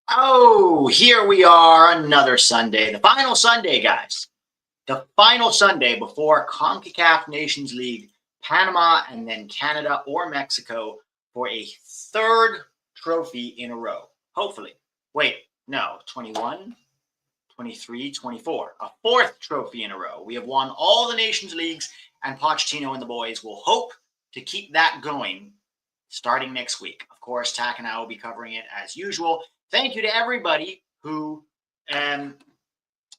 Oh, here we are, another Sunday. The final Sunday, guys. The final Sunday before CONCACAF Nations League, Panama, and then Canada or Mexico for a third trophy in a row. Hopefully. Wait, no, 21, 23, 24. A fourth trophy in a row. We have won all the Nations Leagues, and Pochettino and the boys will hope to keep that going starting next week. Of course, Tack and I will be covering it as usual. Thank you to everybody who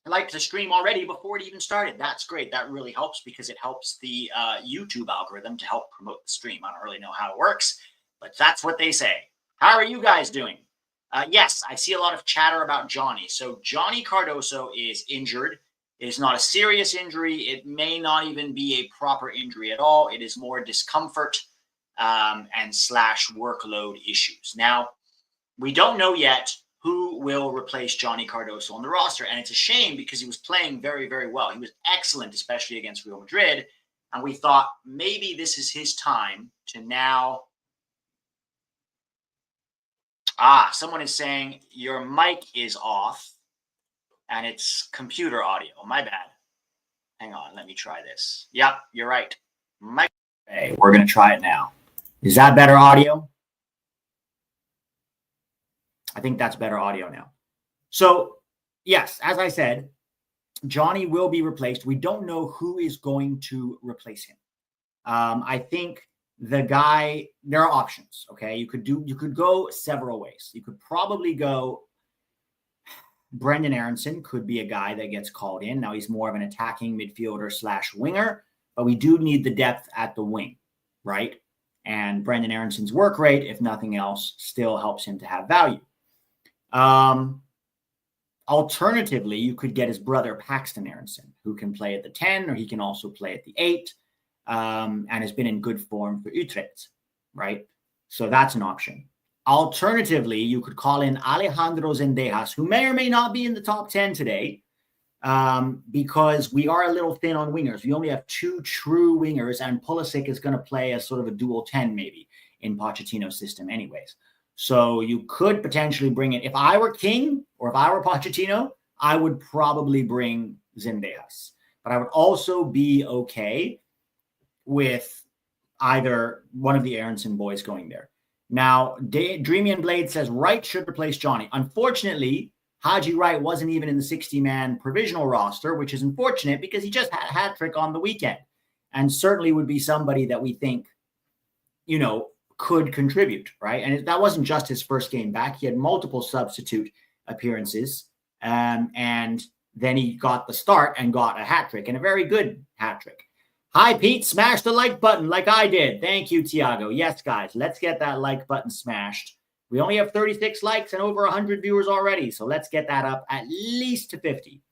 liked the stream already before it even started. That's great. That really helps because it helps the YouTube algorithm to help promote the stream. I don't really know how it works, but that's what they say. How are you guys doing? Yes, I see a lot of chatter about Johnny. So Johnny Cardoso is injured. It is not a serious injury. It may not even be a proper injury at all. It is more discomfort and / workload issues. Now, we don't know yet who will replace Johnny Cardoso on the roster. And it's a shame because he was playing very, very well. He was excellent, especially against Real Madrid. And we thought maybe this is his time to now. Someone is saying your mic is off and it's computer audio. My bad. Hang on, let me try this. Yep, you're right. Mic. Hey, we're going to try it now. Is that better audio? I think that's better audio now. So, yes, as I said, Johnny will be replaced. We don't know who is going to replace him. I think the guy, there are options, okay? You could go several ways. You could probably go Brendan Aronson could be a guy that gets called in. Now he's more of an attacking midfielder / winger, but we do need the depth at the wing, right? And Brendan Aronson's work rate, if nothing else, still helps him to have value. Alternatively, you could get his brother Paxton Aronson, who can play at the 10, or he can also play at the 8, and has been in good form for Utrecht, right? So that's an option. Alternatively, you could call in Alejandro Zendejas, who may or may not be in the top 10 today, because we are a little thin on wingers. We only have 2 true wingers, and Pulisic is going to play as sort of a dual 10 maybe in Pochettino's system anyways. So you could potentially bring it. If I were King or if I were Pochettino, I would probably bring Zendejas. But I would also be okay with either one of the Aronson boys going there. Now, Dreamy Blade says Wright should replace Johnny. Unfortunately, Haji Wright wasn't even in the 60-man provisional roster, which is unfortunate because he just had a hat trick on the weekend and certainly would be somebody that we think, could contribute, right? And that wasn't just his first game back. He had multiple substitute appearances, and then he got the start and got a hat trick, and a very good hat trick. Hi, Pete. Smash the like button like I did. Thank you, Tiago. Yes, guys, let's get that like button smashed. We only have 36 likes and over 100 viewers already, so let's get that up at least to 50.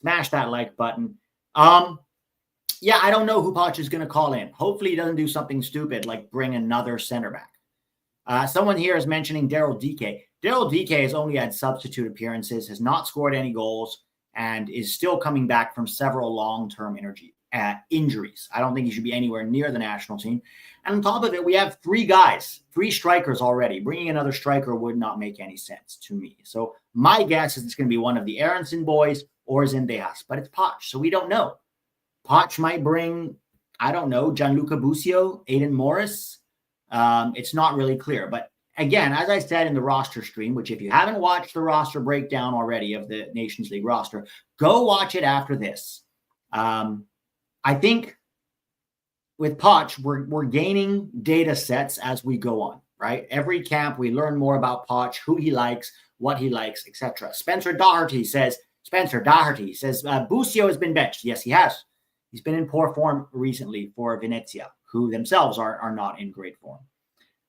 Smash that like button. Yeah, I don't know who Poch is going to call in. Hopefully he doesn't do something stupid like bring another center back. Someone here is mentioning Daryl DK. Daryl DK has only had substitute appearances, has not scored any goals, and is still coming back from several long-term injuries. I don't think he should be anywhere near the national team. And on top of it, we have 3 strikers already. Bringing another striker would not make any sense to me. So my guess is it's going to be one of the Aronson boys or Zendejas, but it's Poch, so we don't know. Poch might bring, I don't know, Gianluca Busio, Aiden Morris. It's not really clear. But again, as I said in the roster stream, which if you haven't watched the roster breakdown already of the Nations League roster, go watch it after this. I think with Poch, we're gaining data sets as we go on, right? Every camp, we learn more about Poch, who he likes, what he likes, etc. Spencer Doherty says, Busio has been benched. Yes, he has. He's been in poor form recently for Venezia, who themselves are not in great form.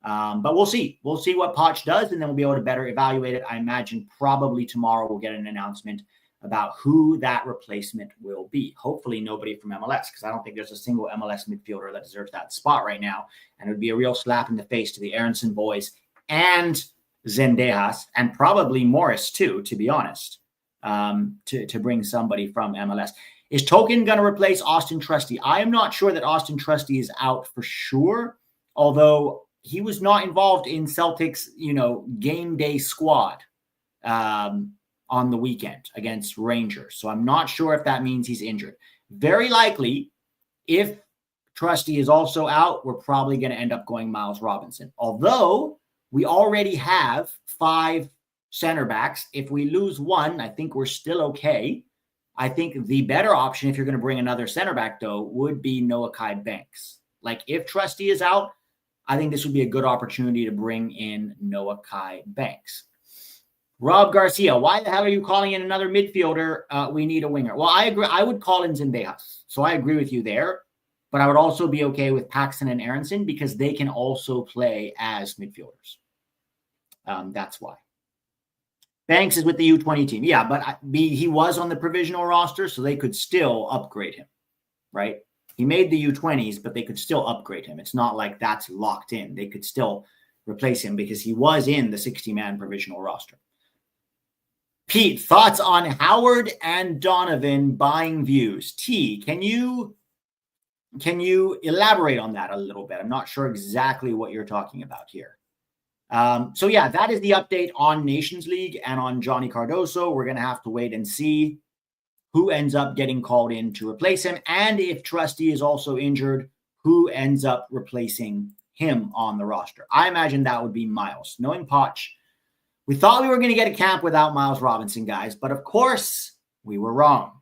But we'll see. We'll see what Poch does, and then we'll be able to better evaluate it. I imagine probably tomorrow we'll get an announcement about who that replacement will be. Hopefully nobody from MLS, because I don't think there's a single MLS midfielder that deserves that spot right now. And it would be a real slap in the face to the Aronson boys and Zendejas, and probably Morris too, to be honest, to bring somebody from MLS. Is Token going to replace Austin Trusty? I am not sure that Austin Trusty is out for sure, although he was not involved in Celtic's, game day squad on the weekend against Rangers. So I'm not sure if that means he's injured. Very likely, if Trusty is also out, we're probably going to end up going Miles Robinson. Although we already have 5 center backs. If we lose one, I think we're still okay. I think the better option, if you're going to bring another center back, though, would be Noah Kai Banks. Like, if Trusty is out, I think this would be a good opportunity to bring in Noah Kai Banks. Rob Garcia, why the hell are you calling in another midfielder? We need a winger. Well, I agree. I would call in Zendejas. So I agree with you there. But I would also be okay with Paxton and Aronson because they can also play as midfielders. That's why. Banks is with the U20 team. Yeah, but he was on the provisional roster, so they could still upgrade him, right? He made the U20s, but they could still upgrade him. It's not like that's locked in. They could still replace him because he was in the 60-man provisional roster. Pete, thoughts on Howard and Donovan buying views? T, can you elaborate on that a little bit? I'm not sure exactly what you're talking about here. So yeah, that is the update on Nations League and on Johnny Cardoso. We're going to have to wait and see who ends up getting called in to replace him. And if Trusty is also injured, who ends up replacing him on the roster? I imagine that would be Miles. Knowing Poch, we thought we were going to get a camp without Miles Robinson, guys. But of course, we were wrong.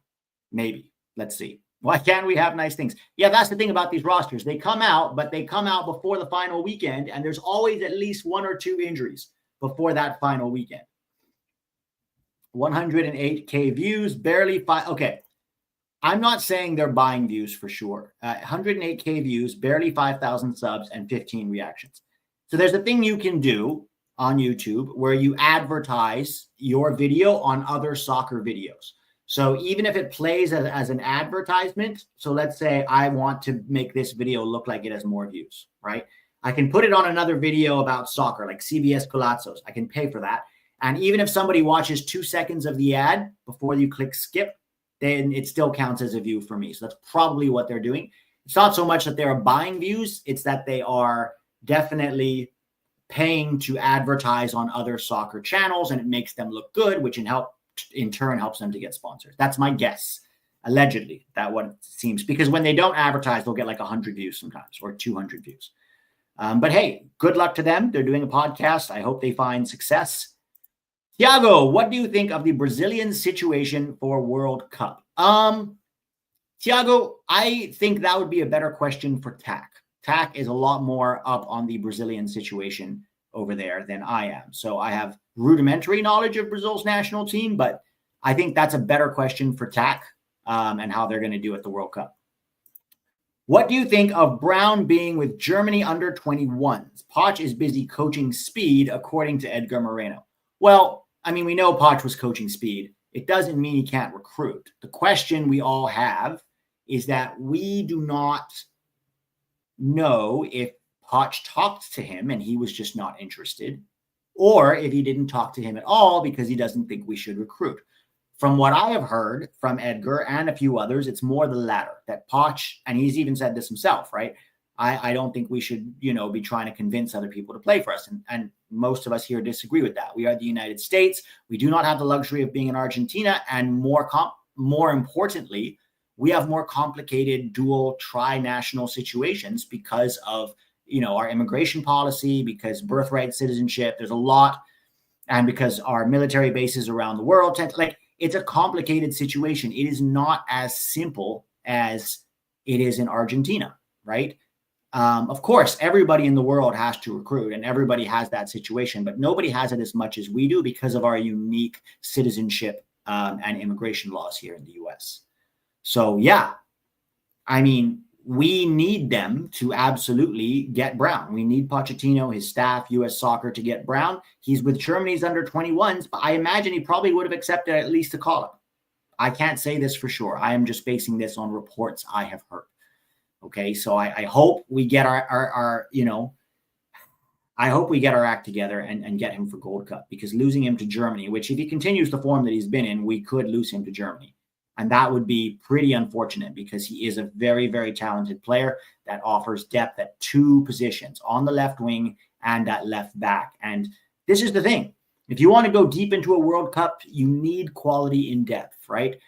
Maybe. Let's see. Why can't we have nice things? Yeah, that's the thing about these rosters. They come out, but they come out before the final weekend, and there's always at least 1 or 2 injuries before that final weekend. 108K views, barely 5. Okay, I'm not saying they're buying views for sure. 108K views, barely 5,000 subs, and 15 reactions. So there's a thing you can do on YouTube where you advertise your video on other soccer videos. So even if it plays as an advertisement, so let's say I want to make this video look like it has more views, right? I can put it on another video about soccer, like CBS Golazzos. I can pay for that. And even if somebody watches 2 seconds of the ad before you click skip, then it still counts as a view for me. So that's probably what they're doing. It's not so much that they're buying views. It's that they are definitely paying to advertise on other soccer channels, and it makes them look good, which in turn helps them to get sponsors. That's my guess. Allegedly, that what it seems. Because when they don't advertise, they'll get like 100 views sometimes or 200 views. But hey, good luck to them. They're doing a podcast. I hope they find success. Thiago, what do you think of the Brazilian situation for World Cup? Thiago, I think that would be a better question for TAC. TAC is a lot more up on the Brazilian situation over there than I am. So I have rudimentary knowledge of Brazil's national team, but I think that's a better question for TAC and how they're going to do at the World Cup. What do you think of Brown being with Germany under 21s? Poch is busy coaching speed, according to Edgar Moreno. Well, I mean, we know Poch was coaching speed. It doesn't mean he can't recruit. The question we all have is that we do not know if Poch talked to him and he was just not interested, or if he didn't talk to him at all because he doesn't think we should recruit. From what I have heard from Edgar and a few others, it's more the latter, that Poch, and he's even said this himself, right? I don't think we should, be trying to convince other people to play for us. And most of us here disagree with that. We are the United States. We do not have the luxury of being in Argentina. And more importantly, we have more complicated dual tri-national situations because of, our immigration policy, because birthright citizenship, there's a lot. And because our military bases around the world it's a complicated situation. It is not as simple as it is in Argentina, right? Of course, everybody in the world has to recruit and everybody has that situation, but nobody has it as much as we do because of our unique citizenship and immigration laws here in the US. So, yeah, I mean, we need them to absolutely get Brown. We need Pochettino, his staff, US Soccer to get Brown. He's with Germany's under 21s, but I imagine he probably would have accepted at least a call-up. I can't say this for sure. I am just basing this on reports I have heard. Okay, so I hope we get I hope we get our act together and get him for Gold Cup, because losing him to Germany, which if he continues the form that he's been in, we could lose him to Germany. And that would be pretty unfortunate because he is a very, very talented player that offers depth at 2 positions, on the left wing and at left back. And this is the thing. If you want to go deep into a World Cup, you need quality in depth, right?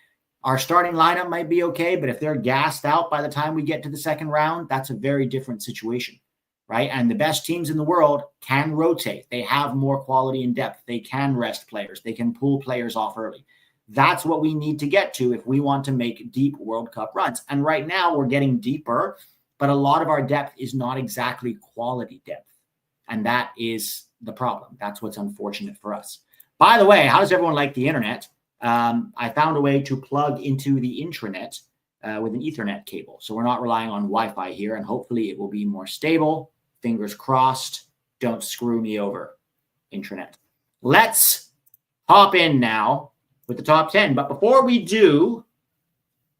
Our starting lineup might be okay, but if they're gassed out by the time we get to the second round, that's a very different situation, right? And the best teams in the world can rotate. They have more quality in depth. They can rest players. They can pull players off early. That's what we need to get to if we want to make deep World Cup runs. And right now we're getting deeper, but a lot of our depth is not exactly quality depth. And that is the problem. That's what's unfortunate for us. By the way, how does everyone like the internet? I found a way to plug into the intranet with an Ethernet cable. So we're not relying on Wi-Fi here, and hopefully it will be more stable. Fingers crossed. Don't screw me over, intranet. Let's hop in now with the top 10. But before we do,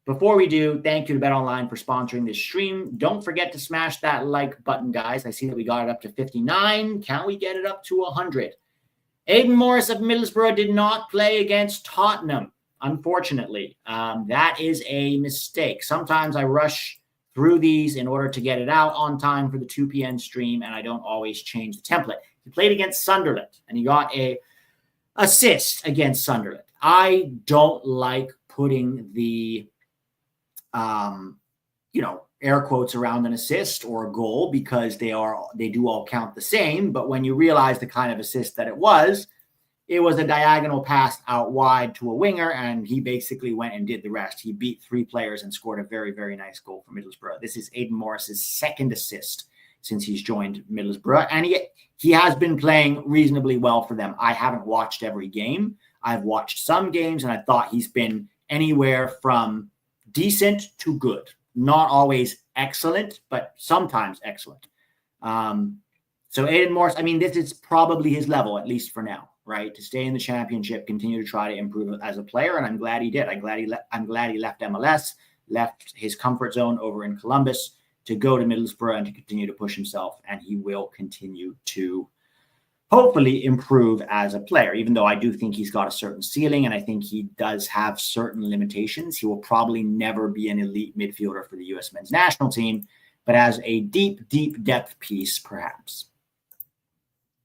thank you to BetOnline for sponsoring this stream. Don't forget to smash that like button, guys. I see that we got it up to 59. Can we get it up to 100? Aiden Morris of Middlesbrough did not play against Tottenham, unfortunately. That is a mistake. Sometimes I rush through these in order to get it out on time for the 2 p.m. stream, and I don't always change the template. He played against Sunderland, and he got a assist against Sunderland. I don't like putting the air quotes around an assist or a goal because they do all count the same. But when you realize the kind of assist that it was a diagonal pass out wide to a winger, and he basically went and did the rest. He beat 3 players and scored a very, very nice goal for Middlesbrough. This is Aiden Morris's second assist since he's joined Middlesbrough, and he has been playing reasonably well for them. I haven't watched every game. I've watched some games, and I thought he's been anywhere from decent to good. Not always excellent, but sometimes excellent. So Aiden Morris, this is probably his level, at least for now, right? To stay in the championship, continue to try to improve as a player, and I'm glad he did. I'm glad he left MLS, left his comfort zone over in Columbus to go to Middlesbrough and to continue to push himself, and he will continue to hopefully improve as a player, even though I do think he's got a certain ceiling, and I think he does have certain limitations. He will probably never be an elite midfielder for the U.S. men's national team, but as a deep, deep depth piece, perhaps.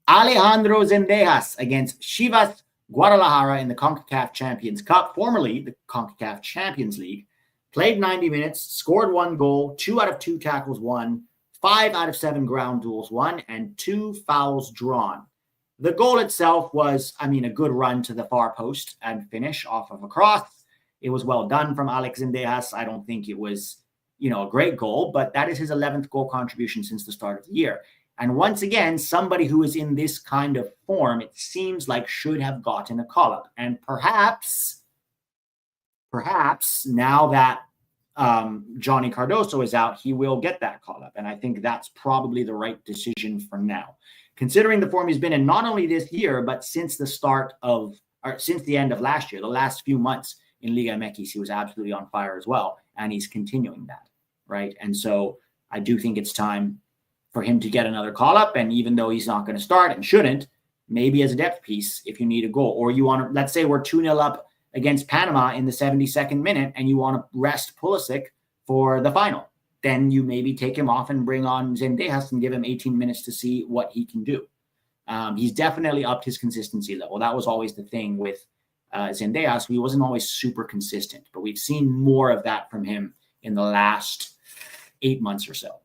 Alejandro Zendejas against Chivas Guadalajara in the CONCACAF Champions Cup, formerly the CONCACAF Champions League, played 90 minutes, scored 1 goal, 2 out of 2 tackles won, 5 out of 7 ground duels won, and 2 fouls drawn. The goal itself was, a good run to the far post and finish off of a cross. It was well done from Alex Zendejas. I don't think it was, a great goal, but that is his 11th goal contribution since the start of the year. And once again, somebody who is in this kind of form, it seems like should have gotten a call-up. And perhaps now that Johnny Cardoso is out, he will get that call-up. And I think that's probably the right decision for now. Considering the form he's been in not only this year, but since the end of last year, the last few months in Liga MX, he was absolutely on fire as well. And he's continuing that, right? And so I do think it's time for him to get another call-up. And even though he's not going to start and shouldn't, maybe as a depth piece, if you need a goal, or you want to, let's say we're 2-0 up against Panama in the 72nd minute, and you want to rest Pulisic for the final, then you maybe take him off and bring on Zendejas and give him 18 minutes to see what he can do. He's definitely upped his consistency level. That was always the thing with Zendejas. He wasn't always super consistent, but we've seen more of that from him in the last 8 months or so.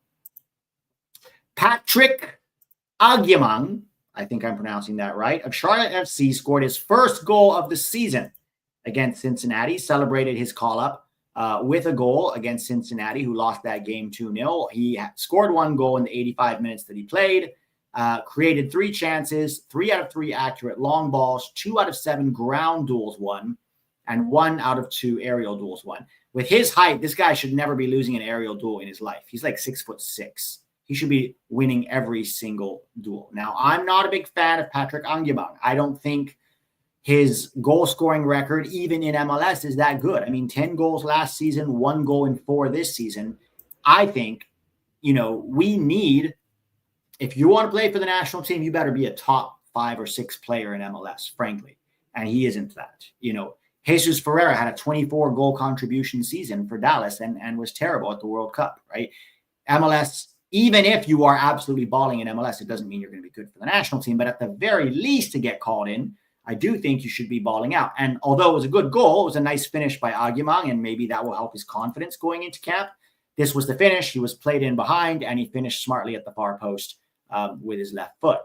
Patrick Agyemang, I think I'm pronouncing that right, of Charlotte FC scored his first goal of the season against Cincinnati, celebrated his call-up with a goal against Cincinnati, who lost that game 2-0. He scored 1 goal in the 85 minutes that he played, created 3 chances, 3 out of 3 accurate long balls, 2 out of 7 ground duels won, and 1 out of 2 aerial duels won. With his height, this guy should never be losing an aerial duel in his life. He's like 6'6". He should be winning every single duel. Now, I'm not a big fan of Patrick Agyemang. I don't think his goal-scoring record, even in MLS, is that good. 10 goals last season, 1 goal in 4 this season. I think, we need, if you want to play for the national team, you better be a top 5 or 6 player in MLS, frankly. And he isn't that. Jesus Ferreira had a 24-goal contribution season for Dallas and was terrible at the World Cup, right? MLS even if you are absolutely balling in MLS, it doesn't mean you're going to be good for the national team. But at the very least, to get called in, I do think you should be balling out. And although it was a good goal, it was a nice finish by Agyemang, and maybe that will help his confidence going into camp. This was the finish. He was played in behind, and he finished smartly at the far post with his left foot.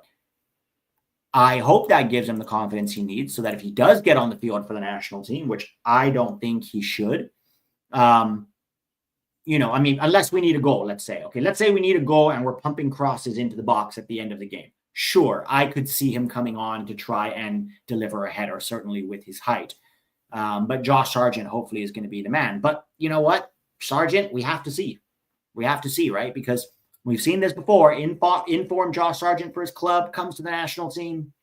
I hope that gives him the confidence he needs so that if he does get on the field for the national team, which I don't think he should, unless we need a goal, let's say. Okay, let's say we need a goal and we're pumping crosses into the box at the end of the game. Sure, I could see him coming on to try and deliver a header, certainly with his height. But Josh Sargent hopefully is going to be the man. But you know what? Sargent, we have to see. We have to see, right? Because we've seen this before. Informed Josh Sargent for his club, comes to the national team,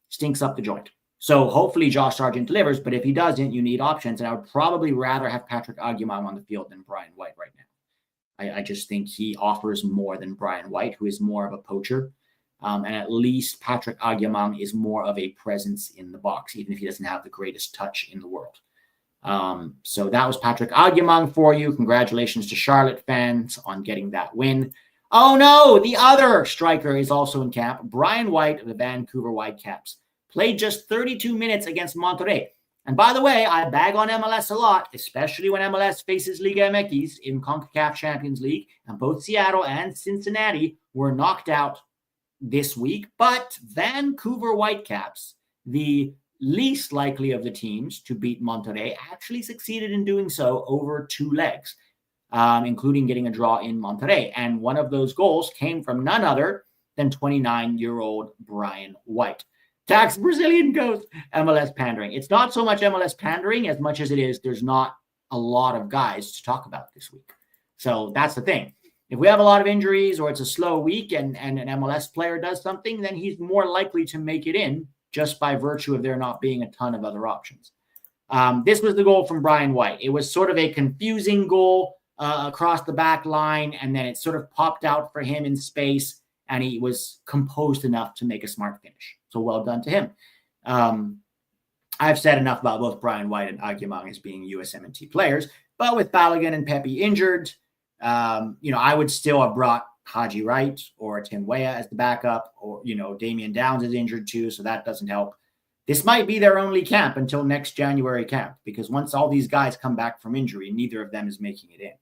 stinks up the joint. So hopefully Josh Sargent delivers, but if he doesn't, you need options. And I would probably rather have Patrick Agyemang on the field than Brian White right now. I just think he offers more than Brian White, who is more of a poacher. And at least Patrick Agyemang is more of a presence in the box, even if he doesn't have the greatest touch in the world. So that was Patrick Agyemang for you. Congratulations to Charlotte fans on getting that win. Oh no, the other striker is also in camp. Brian White of the Vancouver Whitecaps played just 32 minutes against Monterrey. And by the way, I bag on MLS a lot, especially when MLS faces Liga MX in CONCACAF Champions League. And both Seattle and Cincinnati were knocked out this week. But Vancouver Whitecaps, the least likely of the teams to beat Monterrey, actually succeeded in doing so over 2 legs. Including getting a draw in Monterrey. And one of those goals came from none other than 29-year-old Brian White. Tax Brazilian ghost, MLS pandering. It's not so much MLS pandering as much as it is there's not a lot of guys to talk about this week. So that's the thing. If we have a lot of injuries or it's a slow week and an MLS player does something, then he's more likely to make it in just by virtue of there not being a ton of other options. This was the goal from Brian White. It was sort of a confusing goal across the back line, and then it sort of popped out for him in space, and he was composed enough to make a smart finish. So well done to him. I've said enough about both Brian White and Agyemang as being USMNT players, but with Balogun and Pepe injured, I would still have brought Haji Wright or Tim Weah as the backup, or, Damian Downs is injured too, so that doesn't help. This might be their only camp until next January camp, because once all these guys come back from injury, neither of them is making it in.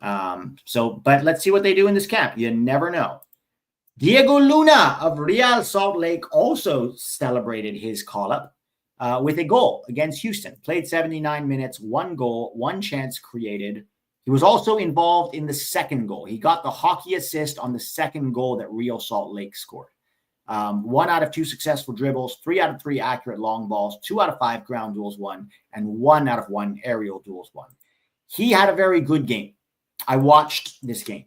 But let's see what they do in this camp. You never know. Diego Luna of Real Salt Lake also celebrated his call-up with a goal against Houston. Played 79 minutes, 1 goal, 1 chance created. He was also involved in the second goal. He got the hockey assist on the second goal that Real Salt Lake scored. 1 out of 2 successful dribbles, 3 out of 3 accurate long balls, 2 out of 5 ground duels won, and 1 out of 1 aerial duels won. He had a very good game. I watched this game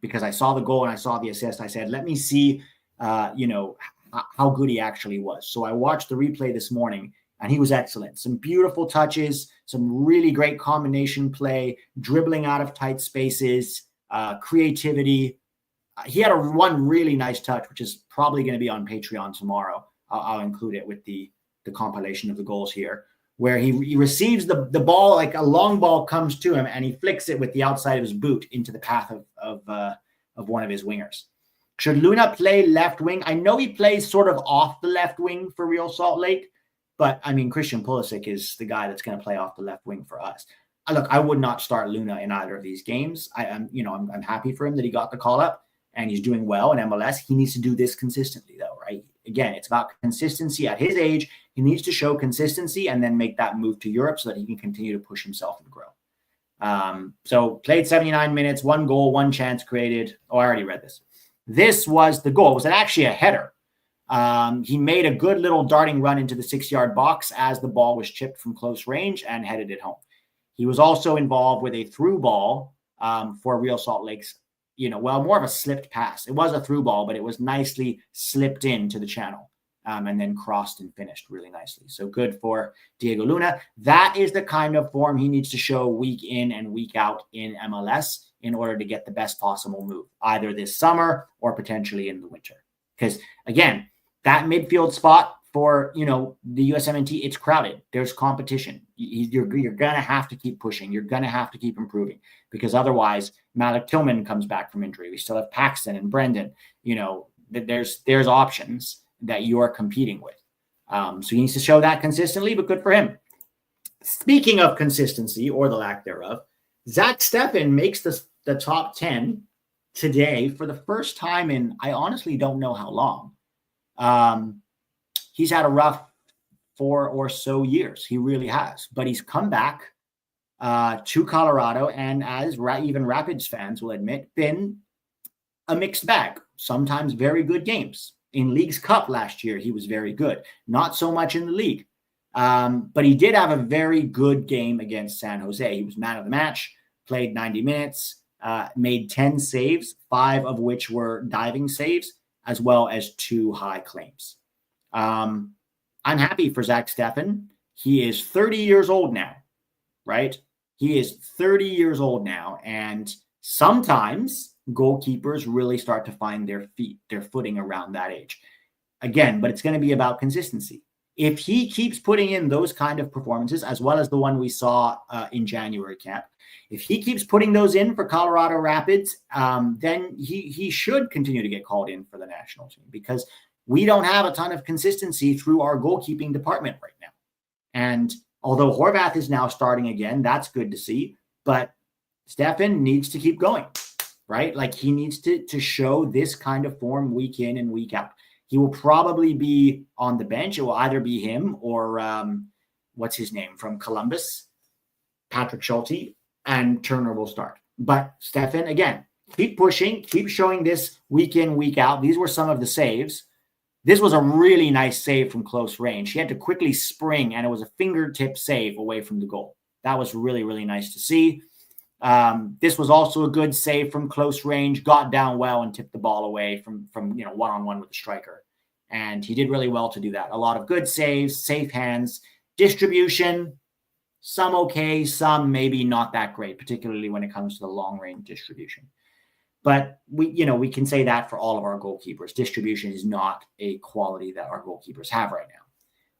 because I saw the goal and I saw the assist. I said, let me see, how good he actually was. So I watched the replay this morning, and he was excellent. Some beautiful touches, some really great combination play, dribbling out of tight spaces, creativity. He had one really nice touch, which is probably going to be on Patreon tomorrow. I'll include it with the compilation of the goals here, where he receives the ball, like a long ball comes to him, and he flicks it with the outside of his boot into the path of one of his wingers. Should Luna play left wing? I know he plays sort of off the left wing for Real Salt Lake, but Christian Pulisic is the guy that's going to play off the left wing for us. Look, I would not start Luna in either of these games. I'm happy for him that he got the call up and he's doing well in MLS. He needs to do this consistently though, right? Again, it's about consistency at his age. He needs to show consistency and then make that move to Europe so that he can continue to push himself and grow. So played 79 minutes, 1 goal, 1 chance created. Oh, I already read this. This was the goal. It was actually a header. He made a good little darting run into the 6-yard box as the ball was chipped from close range and headed it home. He was also involved with a through ball for Real Salt Lake's, more of a slipped pass. It was a through ball, but it was nicely slipped into the channel and then crossed and finished really nicely. So good for Diego Luna. That is the kind of form he needs to show week in and week out in MLS in order to get the best possible move, either this summer or potentially in the winter. Because, again, that midfield spot for, the USMNT, it's crowded. There's competition. You're going to have to keep pushing. You're going to have to keep improving, because otherwise Malik Tillman comes back from injury. We still have Paxton and Brendan. There's options that you are competing with. So he needs to show that consistently, but good for him. Speaking of consistency, or the lack thereof, Zack Steffen makes the top 10 today for the first time in, I honestly don't know how long. He's had a rough 4 or so years. He really has. But he's come back to Colorado, and as even Rapids fans will admit, been a mixed bag. Sometimes very good games. In League's Cup last year, he was very good. Not so much in the league. But he did have a very good game against San Jose. He was man of the match, played 90 minutes, made 10 saves, 5 of which were diving saves, as well as 2 high claims. I'm happy for Zack Steffen. He is 30 years old now, right? He is 30 years old now, and sometimes goalkeepers really start to find their footing around that age. Again, but it's going to be about consistency. If he keeps putting in those kind of performances, as well as the one we saw in January camp, if he keeps putting those in for Colorado Rapids, then he should continue to get called in for the national team, because we don't have a ton of consistency through our goalkeeping department right now. And although Horvath is now starting again, that's good to see, but Steffen needs to keep going, right? Like, he needs to show this kind of form week in and week out. He will probably be on the bench. It will either be him or what's his name from Columbus, Patrick Schulte, and Turner will start. But Steffen, again, keep pushing, keep showing this week in, week out. These were some of the saves. This was a really nice save from close range. He had to quickly spring, and it was a fingertip save away from the goal. That was really, really nice to see. This was also a good save from close range, got down well and tipped the ball away from one-on-one with the striker. And he did really well to do that. A lot of good saves, safe hands, distribution, some okay, some maybe not that great, particularly when it comes to the long-range distribution. But we can say that for all of our goalkeepers. Distribution is not a quality that our goalkeepers have right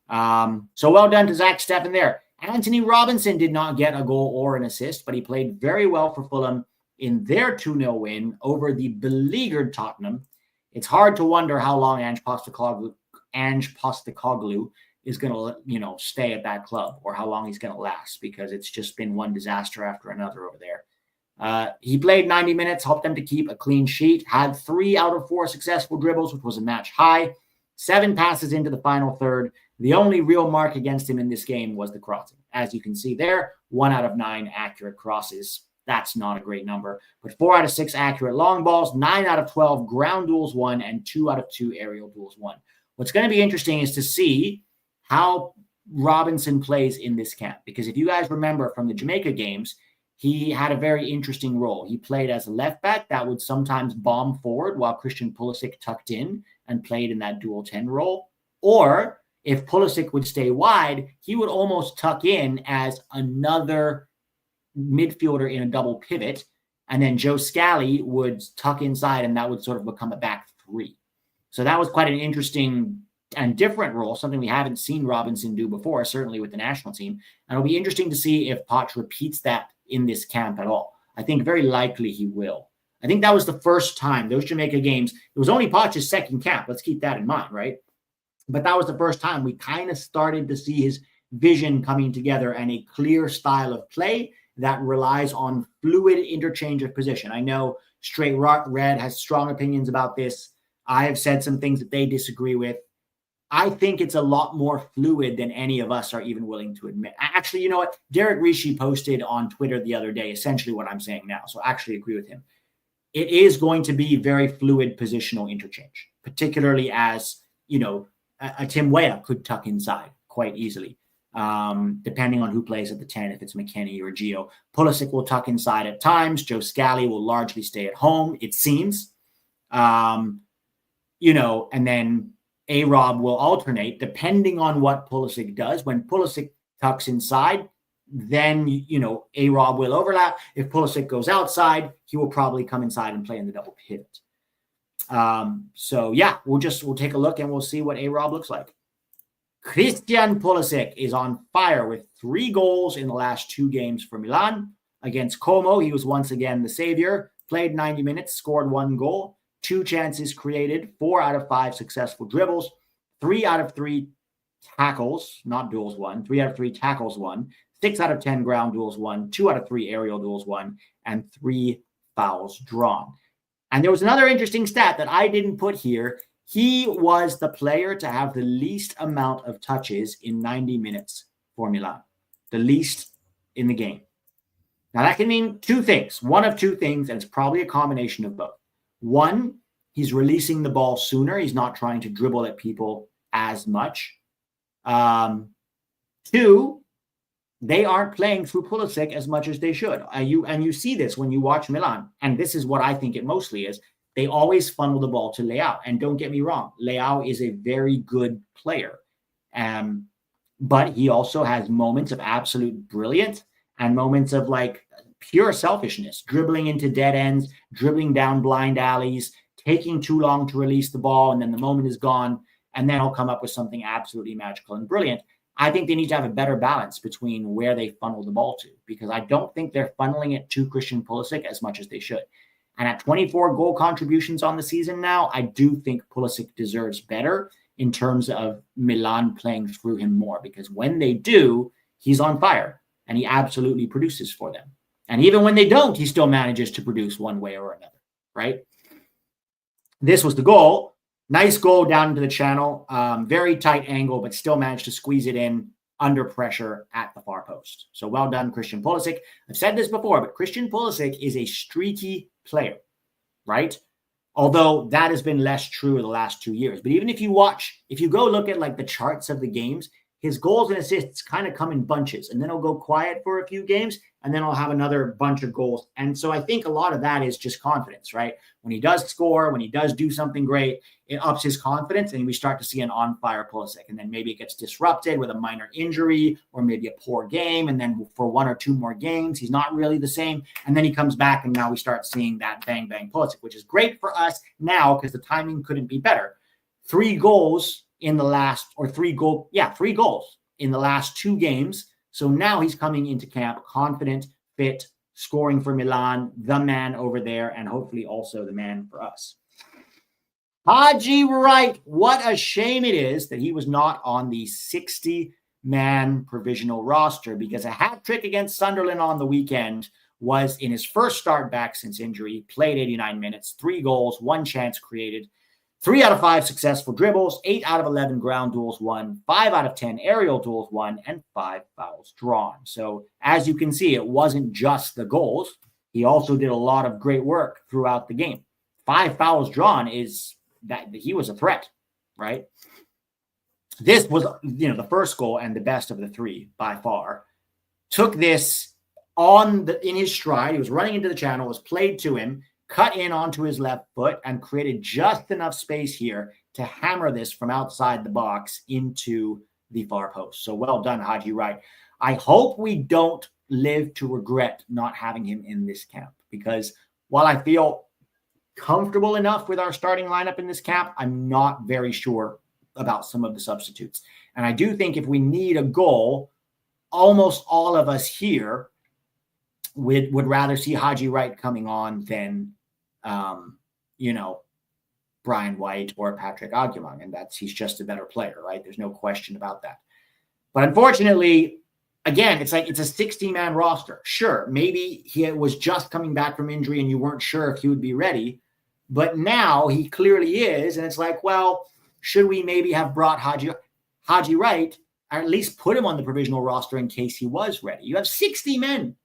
now. So well done to Zack Steffen there. Anthony Robinson did not get a goal or an assist, but he played very well for Fulham in their 2-0 win over the beleaguered Tottenham. It's hard to wonder how long Ange Postecoglou is going to, stay at that club, or how long he's going to last, because it's just been one disaster after another over there. He played 90 minutes, helped them to keep a clean sheet, had 3 out of 4 successful dribbles, which was a match high, 7 passes into the final third. The only real mark against him in this game was the crossing. As you can see there, 1 out of 9 accurate crosses. That's not a great number. But 4 out of 6 accurate long balls, 9 out of 12 ground duels won, and 2 out of 2 aerial duels won. What's going to be interesting is to see how Robinson plays in this camp. Because if you guys remember from the Jamaica games, he had a very interesting role. He played as a left back that would sometimes bomb forward while Christian Pulisic tucked in and played in that dual 10 role. Or if Pulisic would stay wide, he would almost tuck in as another midfielder in a double pivot. And then Joe Scally would tuck inside, and that would sort of become a back 3. So that was quite an interesting and different role, something we haven't seen Robinson do before, certainly with the national team. And it'll be interesting to see if Poch repeats that in this camp at all. I think very likely he will. I think that was the first time, those Jamaica games, it was only Poch's second camp. Let's keep that in mind, right? But that was the first time we kind of started to see his vision coming together and a clear style of play that relies on fluid interchange of position. I know Straight Red has strong opinions about this. I have said some things that they disagree with. I think it's a lot more fluid than any of us are even willing to admit. Actually, you know what? Derek Rishi posted on Twitter the other day essentially what I'm saying now, so I actually agree with him. It is going to be very fluid positional interchange, particularly as, a Tim Weah could tuck inside quite easily, depending on who plays at the 10, if it's McKennie or Gio. Pulisic will tuck inside at times. Joe Scally will largely stay at home, it seems. And then A-Rob will alternate depending on what Pulisic does. When Pulisic tucks inside, then, A-Rob will overlap. If Pulisic goes outside, he will probably come inside and play in the double pivot. We'll take a look and we'll see what A-Rob looks like. Christian Pulisic is on fire with 3 goals in the last 2 games for Milan. Against Como, he was once again the savior, played 90 minutes, scored 1 goal, 2 chances created, 4 out of 5 successful dribbles, 3 out of 3 tackles, not duels won, 3 out of 3 tackles won, 6 out of 10 ground duels won, 2 out of 3 aerial duels won, and 3 fouls drawn. And there was another interesting stat that I didn't put here. He was the player to have the least amount of touches in 90 minutes for Milan, the least in the game. Now, that can mean 2 things, one of 2 things, and it's probably a combination of both. 1, he's releasing the ball sooner. He's not trying to dribble at people as much. 2, they aren't playing through Pulisic as much as they should. You see this when you watch Milan, and this is what I think it mostly is. They always funnel the ball to Leao. And don't get me wrong, Leao is a very good player. But he also has moments of absolute brilliance and moments of like pure selfishness, dribbling into dead ends, dribbling down blind alleys, taking too long to release the ball, and then the moment is gone, and then he'll come up with something absolutely magical and brilliant. I think they need to have a better balance between where they funnel the ball to, because I don't think they're funneling it to Christian Pulisic as much as they should. And at 24 goal contributions on the season now, I do think Pulisic deserves better in terms of Milan playing through him more, because when they do, he's on fire and he absolutely produces for them. And even when they don't, he still manages to produce one way or another, right? This was the goal. Nice goal down into the channel. Very tight angle, but still managed to squeeze it in under pressure at the far post. So well done, Christian Pulisic. I've said this before, but Christian Pulisic is a streaky player, right? Although that has been less true in the last 2 years. But even if you go look at like the charts of the games, his goals and assists kind of come in bunches, and then he'll go quiet for a few games, and then he'll have another bunch of goals. And so I think a lot of that is just confidence, right? When he does score, when he does do something great, it ups his confidence, and we start to see an on-fire Pulisic. And then maybe it gets disrupted with a minor injury or maybe a poor game, and then for 1 or 2 more games, he's not really the same. And then he comes back, and now we start seeing that bang-bang Pulisic, which is great for us now because the timing couldn't be better. 3 goals in the last, or 3 goals in the last 2 games. So now he's coming into camp confident, fit, scoring for Milan, the man over there, and hopefully also the man for us. Haji Wright, what a shame it is that he was not on the 60-man provisional roster, because a hat trick against Sunderland on the weekend was in his first start back since injury. He played 89 minutes, 3 goals, 1 chance created, 3 out of 5 successful dribbles, 8 out of 11 ground duels won, 5 out of 10 aerial duels won, and 5 fouls drawn. So as you can see, it wasn't just the goals. He also did a lot of great work throughout the game. 5 fouls drawn is that he was a threat, right? This was, the first goal and the best of the 3 by far. Took this in his stride. He was running into the channel, was played to him, cut in onto his left foot, and created just enough space here to hammer this from outside the box into the far post. So well done, Haji Wright. I hope we don't live to regret not having him in this camp, because while I feel comfortable enough with our starting lineup in this camp, I'm not very sure about some of the substitutes. And I do think if we need a goal, almost all of us here would rather see Haji Wright coming on than Brian White or Patrick Agyemang, and he's just a better player, right? There's no question about that. But unfortunately, again, it's a 60-man roster. Sure, maybe he was just coming back from injury and you weren't sure if he would be ready, but now he clearly is, and it's like, well, should we maybe have brought Haji Wright, or at least put him on the provisional roster in case he was ready? You have 60 men.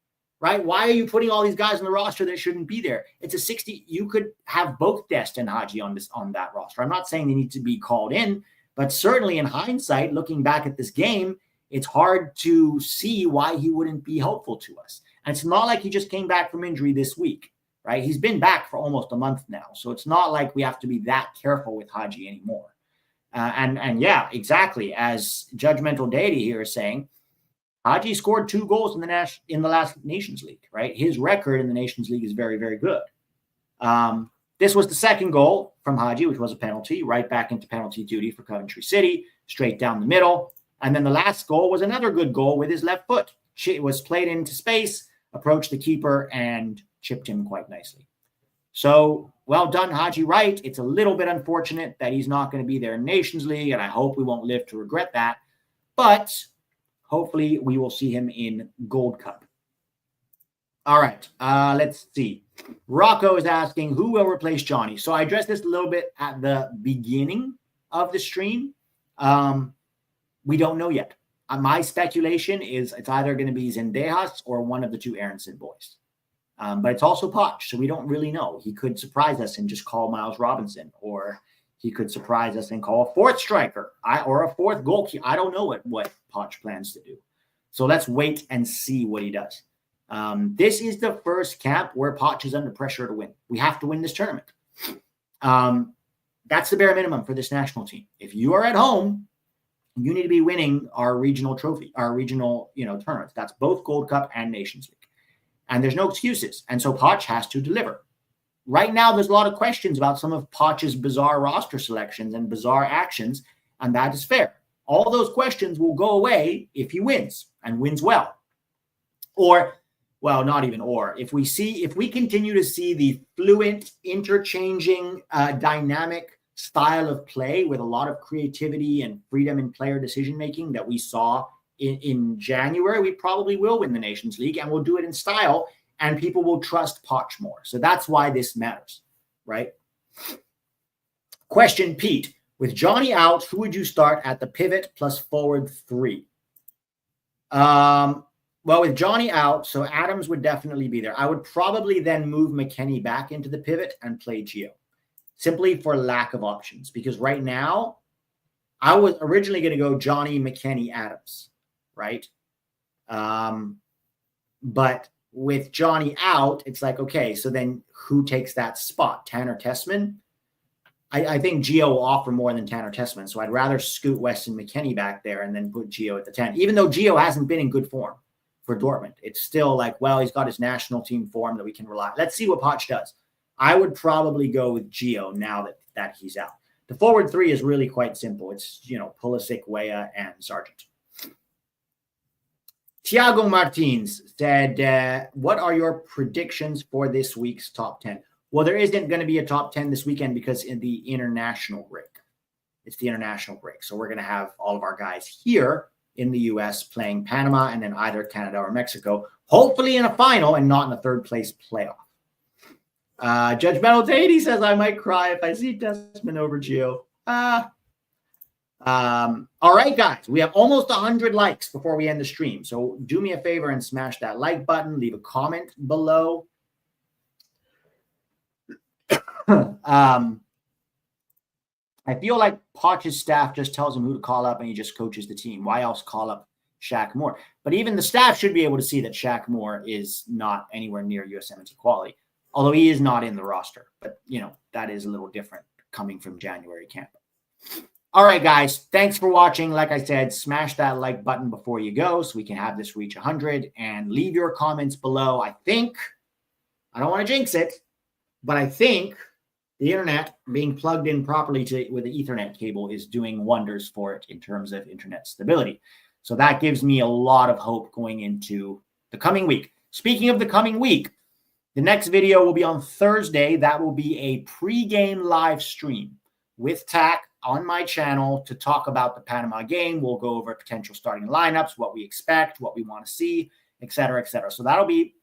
Right? Why are you putting all these guys on the roster that shouldn't be there? It's a 60. You could have both Dest and Haji on that roster. I'm not saying they need to be called in, but certainly in hindsight, looking back at this game, it's hard to see why he wouldn't be helpful to us. And it's not like he just came back from injury this week, right? He's been back for almost a month now. So it's not like we have to be that careful with Haji anymore. And yeah, exactly. As Judgmental Deity here is saying, Haji scored 2 goals in the last Nations League, right? His record in the Nations League is very, very good. This was the second goal from Haji, which was a penalty, right back into penalty duty for Coventry City. straight down the middle. And then the last goal was another good goal with his left foot. It was played into space, approached the keeper, and chipped him quite nicely. So well done, Haji Wright. It's a little bit unfortunate that he's not going to be there in Nations League, and I hope we won't live to regret that. But hopefully we will see him in Gold Cup. All right, let's see. Rocco is asking, who will replace Johnny? So I addressed this a little bit at the beginning of the stream. We don't know yet. My speculation is it's either going to be Zendejas or one of the two Aronson boys. But it's also Poch, so we don't really know. He could surprise us and just call Miles Robinson, or he could surprise us and call a fourth striker or a fourth goalkeeper. I don't know what Poch plans to do. So let's wait and see what he does. This is the first camp where Poch is under pressure to win. We have to win this tournament. That's the bare minimum for this national team. If you are at home, you need to be winning our regional trophy, our regional tournaments. That's both Gold Cup and Nations League. And there's no excuses. And so Poch has to deliver. Right now, there's a lot of questions about some of Poch's bizarre roster selections and bizarre actions, and that is fair. All those questions will go away if he wins and wins well. Or, well, not even or. If we continue to see the fluent, interchanging, dynamic style of play with a lot of creativity and freedom in player decision-making that we saw in January, we probably will win the Nations League, and we'll do it in style, and people will trust Poch more. So that's why this matters, right? Question, Pete. With Johnny out, who would you start at the pivot plus forward 3? Well, with Johnny out, so Adams would definitely be there. I would probably then move McKennie back into the pivot and play Gio, simply for lack of options. Because right now, I was originally going to go Johnny, McKennie, Adams, right? But with Johnny out, it's like, okay, so then who takes that spot? Tanner Tessman? I think Gio will offer more than Tanner Tessman, so I'd rather scoot Weston McKennie back there and then put Gio at the 10. Even though Gio hasn't been in good form for Dortmund, it's still like, well, he's got his national team form that we can rely on. Let's see what Poch does. I would probably go with Gio now that he's out. The forward 3 is really quite simple. It's, Pulisic, Weah, and Sargent. Thiago Martins said, what are your predictions for this week's top 10? Well, there isn't going to be a top 10 this weekend because in the international break. It's the international break. So we're going to have all of our guys here in the U.S. playing Panama and then either Canada or Mexico, hopefully in a final and not in a third-place playoff. Judgmental Tate says, I might cry if I see Tessman over Gio. All right, guys, we have almost 100 likes before we end the stream. So do me a favor and smash that like button. Leave a comment below. I feel like Poch's staff just tells him who to call up and he just coaches the team. Why else call up Shaq Moore? But even the staff should be able to see that Shaq Moore is not anywhere near USMNT quality, although he is not in the roster. But, that is a little different coming from January camp. All right, guys, thanks for watching. Like I said, smash that like button before you go so we can have this reach 100, and leave your comments below. I don't want to jinx it, but I think the internet being plugged in properly with the Ethernet cable is doing wonders for it in terms of internet stability. So that gives me a lot of hope going into the coming week. Speaking of the coming week, the next video will be on Thursday. That will be a pre-game live stream with TAC on my channel to talk about the Panama game. We'll go over potential starting lineups, what we expect, what we want to see, et cetera, et cetera. So that'll be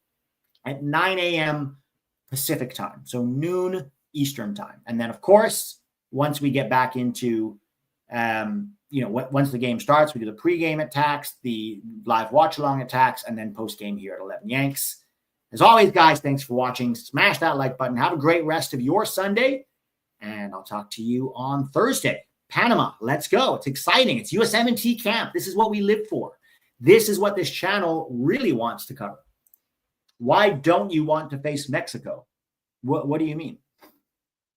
at 9 a.m. Pacific time, so noon Eastern time. And then, of course, once we get back into, once the game starts, we do the pregame at TAX, the live watch-along at TAX, and then post-game here at 11 Yanks. As always, guys, thanks for watching. Smash that like button. Have a great rest of your Sunday, and I'll talk to you on Thursday. Panama, let's go. It's exciting. It's USMNT camp. This is what we live for. This is what this channel really wants to cover. Why don't you want to face Mexico? What do you mean?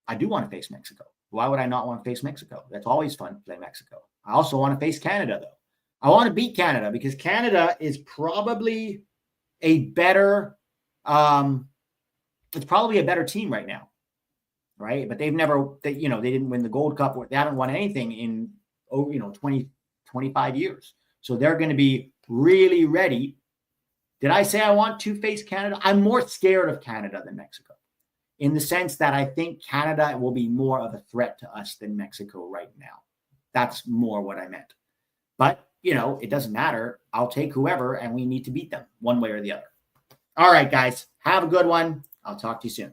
I do want to face Mexico. Why would I not want to face Mexico? That's always fun to play Mexico. I also want to face Canada, though. I want to beat Canada because Canada is probably a better, it's probably a better team right now, right? But they've never, they didn't win the Gold Cup. They haven't won anything in over, 20, 25 years. So they're going to be really ready. Did I say I want to face Canada? I'm more scared of Canada than Mexico, in the sense that I think Canada will be more of a threat to us than Mexico right now. That's more what I meant. But, it doesn't matter. I'll take whoever, and we need to beat them one way or the other. All right, guys. Have a good one. I'll talk to you soon.